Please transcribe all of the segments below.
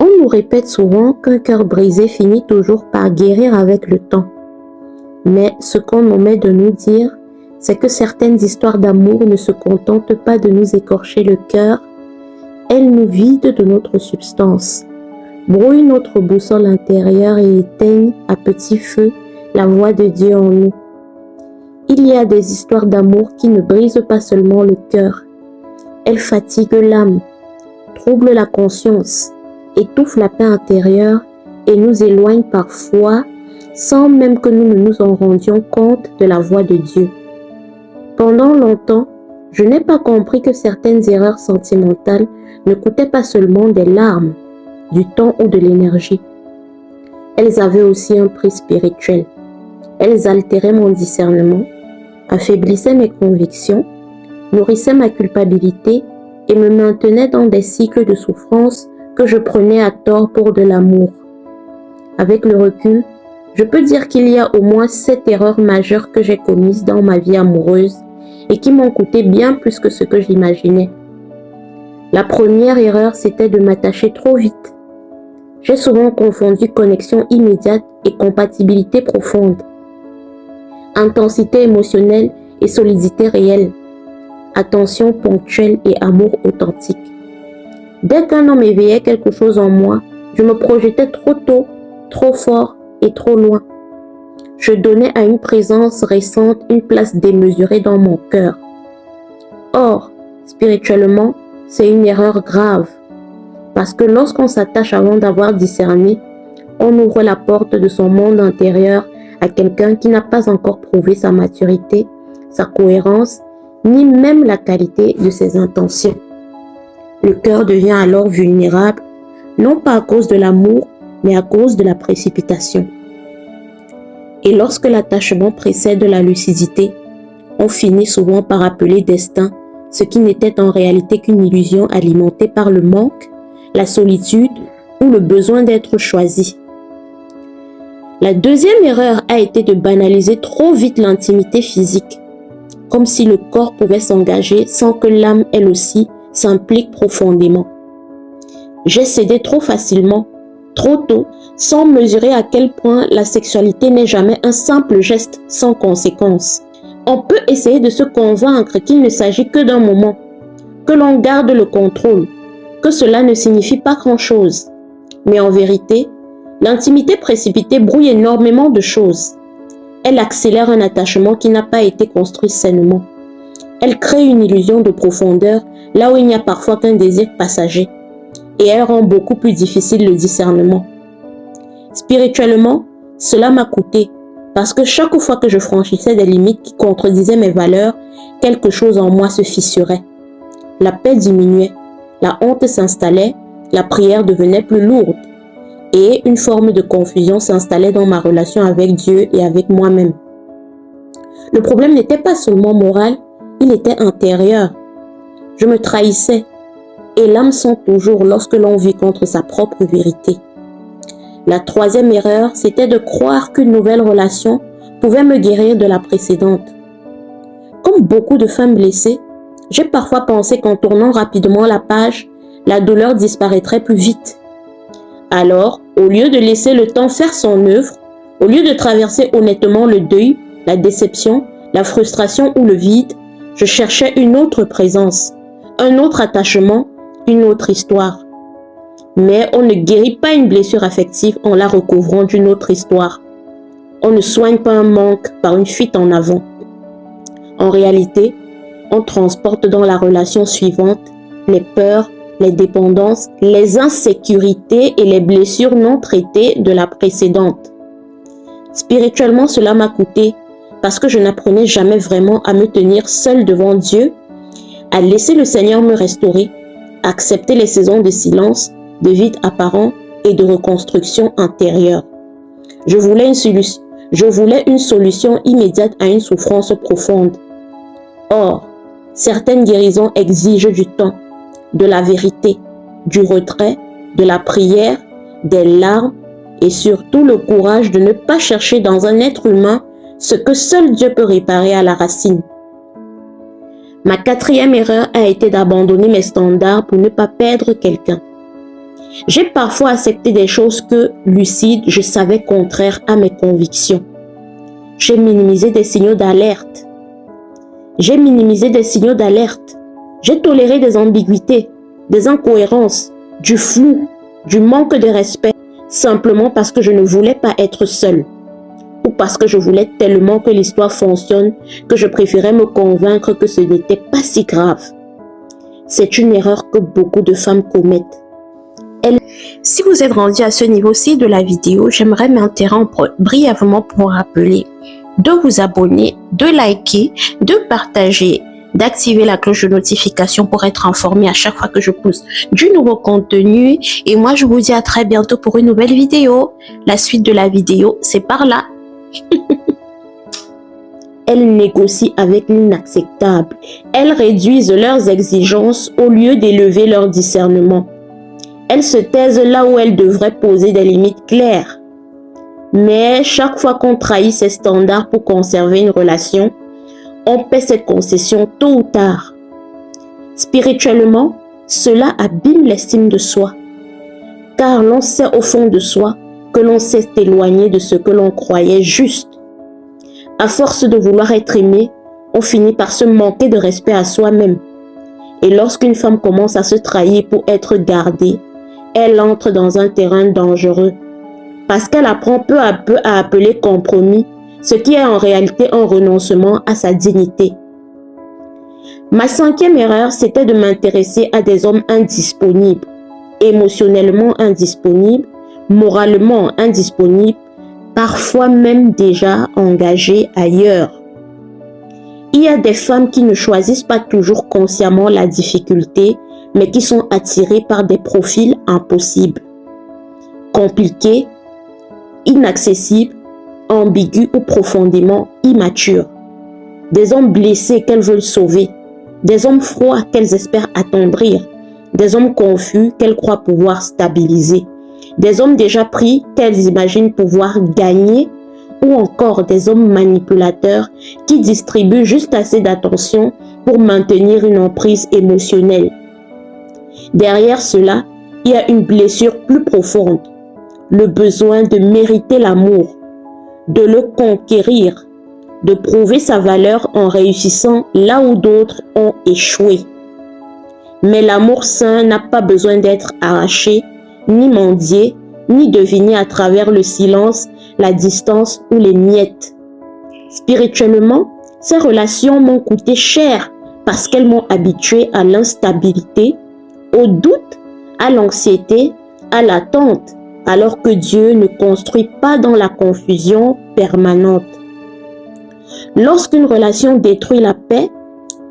On nous répète souvent qu'un cœur brisé finit toujours par guérir avec le temps. Mais ce qu'on omet de nous dire, c'est que certaines histoires d'amour ne se contentent pas de nous écorcher le cœur, elles nous vident de notre substance, brouillent notre boussole intérieure et éteignent à petit feu la voix de Dieu en nous. Il y a des histoires d'amour qui ne brisent pas seulement le cœur, elles fatiguent l'âme, troublent la conscience, étouffent la paix intérieure et nous éloignent parfois sans même que nous ne nous en rendions compte de la voix de Dieu. Pendant longtemps, je n'ai pas compris que certaines erreurs sentimentales ne coûtaient pas seulement des larmes, du temps ou de l'énergie. Elles avaient aussi un prix spirituel. Elles altéraient mon discernement, affaiblissaient mes convictions, nourrissaient ma culpabilité et me maintenaient dans des cycles de souffrance que je prenais à tort pour de l'amour. Avec le recul, je peux dire qu'il y a au moins 7 erreurs majeures que j'ai commises dans ma vie amoureuse et qui m'ont coûté bien plus que ce que j'imaginais. La première erreur, c'était de m'attacher trop vite. J'ai souvent confondu connexion immédiate et compatibilité profonde, intensité émotionnelle et solidité réelle, attention ponctuelle et amour authentique. Dès qu'un homme éveillait quelque chose en moi, je me projetais trop tôt, trop fort et trop loin. Je donnais à une présence récente une place démesurée dans mon cœur. Or, spirituellement, c'est une erreur grave, parce que lorsqu'on s'attache avant d'avoir discerné, on ouvre la porte de son monde intérieur à quelqu'un qui n'a pas encore prouvé sa maturité, sa cohérence, ni même la qualité de ses intentions. Le cœur devient alors vulnérable, non pas à cause de l'amour, mais à cause de la précipitation. Et lorsque l'attachement précède la lucidité, on finit souvent par appeler destin ce qui n'était en réalité qu'une illusion alimentée par le manque, la solitude ou le besoin d'être choisi. La deuxième erreur a été de banaliser trop vite l'intimité physique, comme si le corps pouvait s'engager sans que l'âme, elle aussi, s'implique profondément. J'ai cédé trop facilement, trop tôt, sans mesurer à quel point la sexualité n'est jamais un simple geste sans conséquence. On peut essayer de se convaincre qu'il ne s'agit que d'un moment, que l'on garde le contrôle, que cela ne signifie pas grand-chose. Mais en vérité, l'intimité précipitée brouille énormément de choses. Elle accélère un attachement qui n'a pas été construit sainement. Elle crée une illusion de profondeur là où il n'y a parfois qu'un désir passager. Et elle rend beaucoup plus difficile le discernement. Spirituellement, cela m'a coûté, parce que chaque fois que je franchissais des limites qui contredisaient mes valeurs, quelque chose en moi se fissurait. La paix diminuait, la honte s'installait, la prière devenait plus lourde, et une forme de confusion s'installait dans ma relation avec Dieu et avec moi-même. Le problème n'était pas seulement moral, il était intérieur. Je me trahissais, et l'âme sent toujours lorsque l'on vit contre sa propre vérité. La troisième erreur, c'était de croire qu'une nouvelle relation pouvait me guérir de la précédente. Comme beaucoup de femmes blessées, j'ai parfois pensé qu'en tournant rapidement la page, la douleur disparaîtrait plus vite. Alors, au lieu de laisser le temps faire son œuvre, au lieu de traverser honnêtement le deuil, la déception, la frustration ou le vide, je cherchais une autre présence, un autre attachement, une autre histoire. Mais on ne guérit pas une blessure affective en la recouvrant d'une autre histoire. On ne soigne pas un manque par une fuite en avant. En réalité, on transporte dans la relation suivante les peurs, les dépendances, les insécurités et les blessures non traitées de la précédente. Spirituellement, cela m'a coûté parce que je n'apprenais jamais vraiment à me tenir seule devant Dieu, à laisser le Seigneur me restaurer, à accepter les saisons de silence, de vide apparent et de reconstruction intérieure. Je voulais une solution immédiate à une souffrance profonde. Or, certaines guérisons exigent du temps, de la vérité, du retrait, de la prière, des larmes et surtout le courage de ne pas chercher dans un être humain ce que seul Dieu peut réparer à la racine. Ma quatrième erreur a été d'abandonner mes standards pour ne pas perdre quelqu'un. J'ai parfois accepté des choses que, lucide, je savais contraires à mes convictions. J'ai minimisé des signaux d'alerte. J'ai toléré des ambiguïtés, des incohérences, du flou, du manque de respect, simplement parce que je ne voulais pas être seule. Ou parce que je voulais tellement que l'histoire fonctionne que je préférais me convaincre que ce n'était pas si grave. C'est une erreur que beaucoup de femmes commettent. Si vous êtes rendu à ce niveau-ci de la vidéo, j'aimerais m'interrompre brièvement pour vous rappeler de vous abonner, de liker, de partager, d'activer la cloche de notification pour être informé à chaque fois que je poste du nouveau contenu. Et moi, je vous dis à très bientôt pour une nouvelle vidéo. La suite de la vidéo, c'est par là. Elles négocient avec l'inacceptable. Elles réduisent leurs exigences au lieu d'élever leur discernement. Elles se taisent là où elles devraient poser des limites claires. Mais chaque fois qu'on trahit ces standards pour conserver une relation, on paie cette concession tôt ou tard. Spirituellement, cela abîme l'estime de soi. Car l'on sait au fond de soi que l'on s'est éloigné de ce que l'on croyait juste. À force de vouloir être aimé, on finit par se manquer de respect à soi-même. Et lorsqu'une femme commence à se trahir pour être gardée, elle entre dans un terrain dangereux. Parce qu'elle apprend peu à peu à appeler compromis, ce qui est en réalité un renoncement à sa dignité. Ma 5e erreur, c'était de m'intéresser à des hommes indisponibles, émotionnellement indisponibles, moralement indisponibles, parfois même déjà engagés ailleurs. Il y a des femmes qui ne choisissent pas toujours consciemment la difficulté, mais qui sont attirées par des profils impossibles, compliqués, inaccessibles, ambigus ou profondément immatures. Des hommes blessés qu'elles veulent sauver, des hommes froids qu'elles espèrent attendrir, des hommes confus qu'elles croient pouvoir stabiliser, des hommes déjà pris qu'elles imaginent pouvoir gagner, ou encore des hommes manipulateurs qui distribuent juste assez d'attention pour maintenir une emprise émotionnelle. Derrière cela, il y a une blessure plus profonde, le besoin de mériter l'amour, de le conquérir, de prouver sa valeur en réussissant là où d'autres ont échoué. Mais l'amour sain n'a pas besoin d'être arraché, ni mendié, ni deviné à travers le silence, la distance ou les miettes. Spirituellement, ces relations m'ont coûté cher parce qu'elles m'ont habitué à l'instabilité, au doute, à l'anxiété, à l'attente, alors que Dieu ne construit pas dans la confusion permanente. Lorsqu'une relation détruit la paix,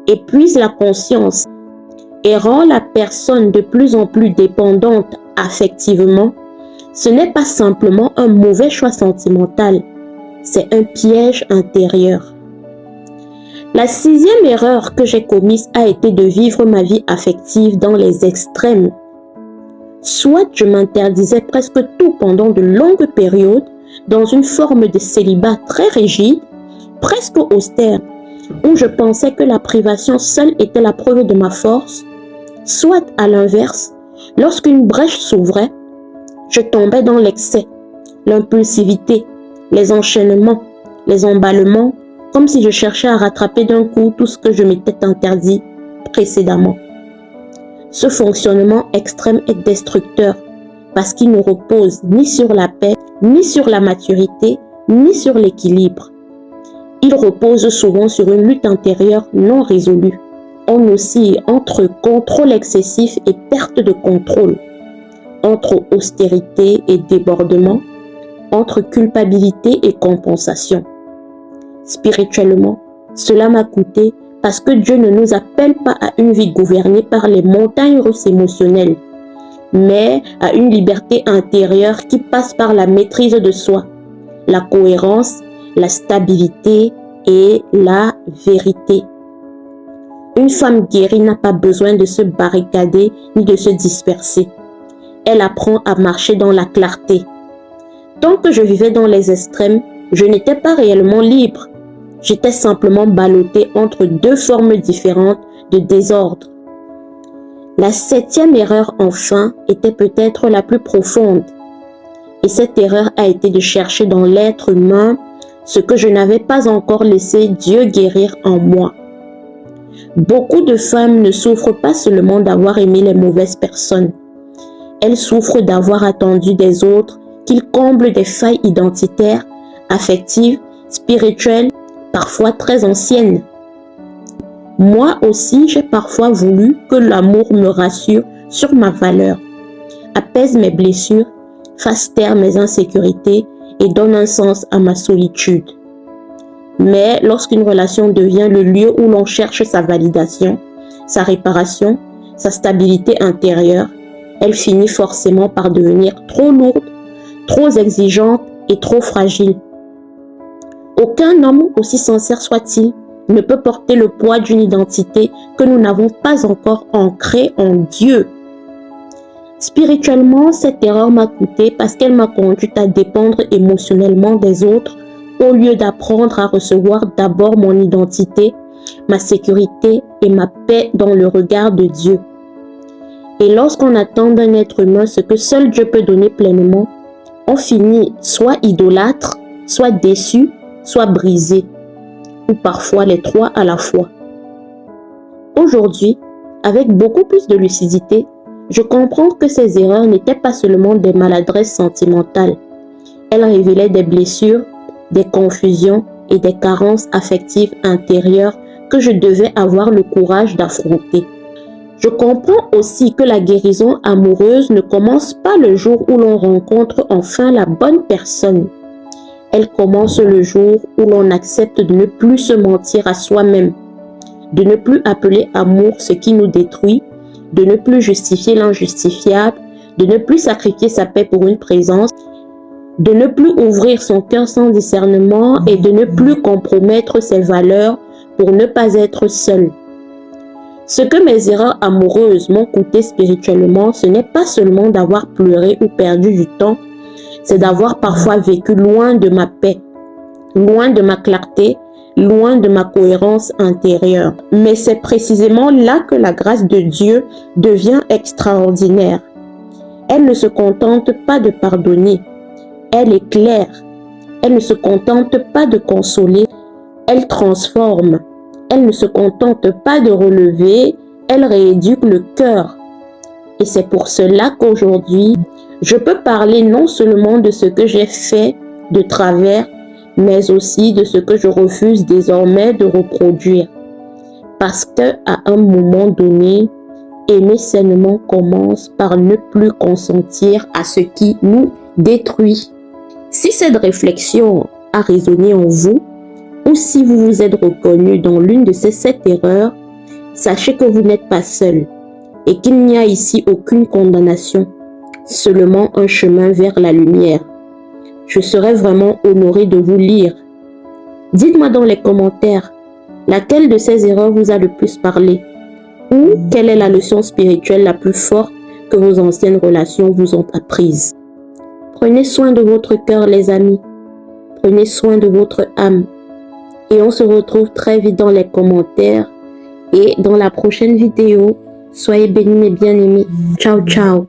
épuise la conscience et rend la personne de plus en plus dépendante affectivement, ce n'est pas simplement un mauvais choix sentimental, c'est un piège intérieur. La 6e erreur que j'ai commise a été de vivre ma vie affective dans les extrêmes. Soit je m'interdisais presque tout pendant de longues périodes dans une forme de célibat très rigide, presque austère, où je pensais que la privation seule était la preuve de ma force, soit à l'inverse, lorsqu'une brèche s'ouvrait, je tombais dans l'excès, l'impulsivité, les enchaînements, les emballements, comme si je cherchais à rattraper d'un coup tout ce que je m'étais interdit précédemment. Ce fonctionnement extrême est destructeur parce qu'il ne repose ni sur la paix, ni sur la maturité, ni sur l'équilibre. Il repose souvent sur une lutte intérieure non résolue. On oscille entre contrôle excessif et perte de contrôle, entre austérité et débordement, entre culpabilité et compensation. Spirituellement, cela m'a coûté parce que Dieu ne nous appelle pas à une vie gouvernée par les montagnes russes émotionnelles, mais à une liberté intérieure qui passe par la maîtrise de soi, la cohérence, la stabilité et la vérité. Une femme guérie n'a pas besoin de se barricader ni de se disperser. Elle apprend à marcher dans la clarté. Tant que je vivais dans les extrêmes, je n'étais pas réellement libre. J'étais simplement ballottée entre deux formes différentes de désordre. La 7e erreur, enfin, était peut-être la plus profonde. Et cette erreur a été de chercher dans l'être humain ce que je n'avais pas encore laissé Dieu guérir en moi. Beaucoup de femmes ne souffrent pas seulement d'avoir aimé les mauvaises personnes. Elles souffrent d'avoir attendu des autres qu'ils comblent des failles identitaires, affectives, spirituelles, parfois très anciennes. Moi aussi, j'ai parfois voulu que l'amour me rassure sur ma valeur, apaise mes blessures, fasse taire mes insécurités et donne un sens à ma solitude. Mais lorsqu'une relation devient le lieu où l'on cherche sa validation, sa réparation, sa stabilité intérieure, elle finit forcément par devenir trop lourde, trop exigeante et trop fragile. Aucun homme, aussi sincère soit-il, ne peut porter le poids d'une identité que nous n'avons pas encore ancrée en Dieu. Spirituellement, cette erreur m'a coûté parce qu'elle m'a conduite à dépendre émotionnellement des autres au lieu d'apprendre à recevoir d'abord mon identité, ma sécurité et ma paix dans le regard de Dieu. Et lorsqu'on attend d'un être humain ce que seul Dieu peut donner pleinement, on finit soit idolâtre, soit déçu, soit brisé, ou parfois les trois à la fois. Aujourd'hui, avec beaucoup plus de lucidité, je comprends que ces erreurs n'étaient pas seulement des maladresses sentimentales. Elles révélaient des blessures, des confusions et des carences affectives intérieures que je devais avoir le courage d'affronter. Je comprends aussi que la guérison amoureuse ne commence pas le jour où l'on rencontre enfin la bonne personne. Elle commence le jour où l'on accepte de ne plus se mentir à soi-même, de ne plus appeler amour ce qui nous détruit, de ne plus justifier l'injustifiable, de ne plus sacrifier sa paix pour une présence, de ne plus ouvrir son cœur sans discernement et de ne plus compromettre ses valeurs pour ne pas être seul. Ce que mes erreurs amoureuses m'ont coûté spirituellement, ce n'est pas seulement d'avoir pleuré ou perdu du temps, c'est d'avoir parfois vécu loin de ma paix, loin de ma clarté, loin de ma cohérence intérieure. Mais c'est précisément là que la grâce de Dieu devient extraordinaire. Elle ne se contente pas de pardonner, elle éclaire. Elle ne se contente pas de consoler, elle transforme. Elle ne se contente pas de relever, elle rééduque le cœur. Et c'est pour cela qu'aujourd'hui, je peux parler non seulement de ce que j'ai fait de travers, mais aussi de ce que je refuse désormais de reproduire. Parce qu'à un moment donné, aimer sainement commence par ne plus consentir à ce qui nous détruit. Si cette réflexion a résonné en vous, ou si vous vous êtes reconnu dans l'une de ces 7 erreurs, sachez que vous n'êtes pas seul et qu'il n'y a ici aucune condamnation, seulement un chemin vers la lumière. Je serais vraiment honoré de vous lire. Dites-moi dans les commentaires laquelle de ces erreurs vous a le plus parlé ou quelle est la leçon spirituelle la plus forte que vos anciennes relations vous ont apprise. Prenez soin de votre cœur, les amis. Prenez soin de votre âme. Et on se retrouve très vite dans les commentaires et dans la prochaine vidéo. Soyez bénis mes bien-aimés. Ciao, ciao.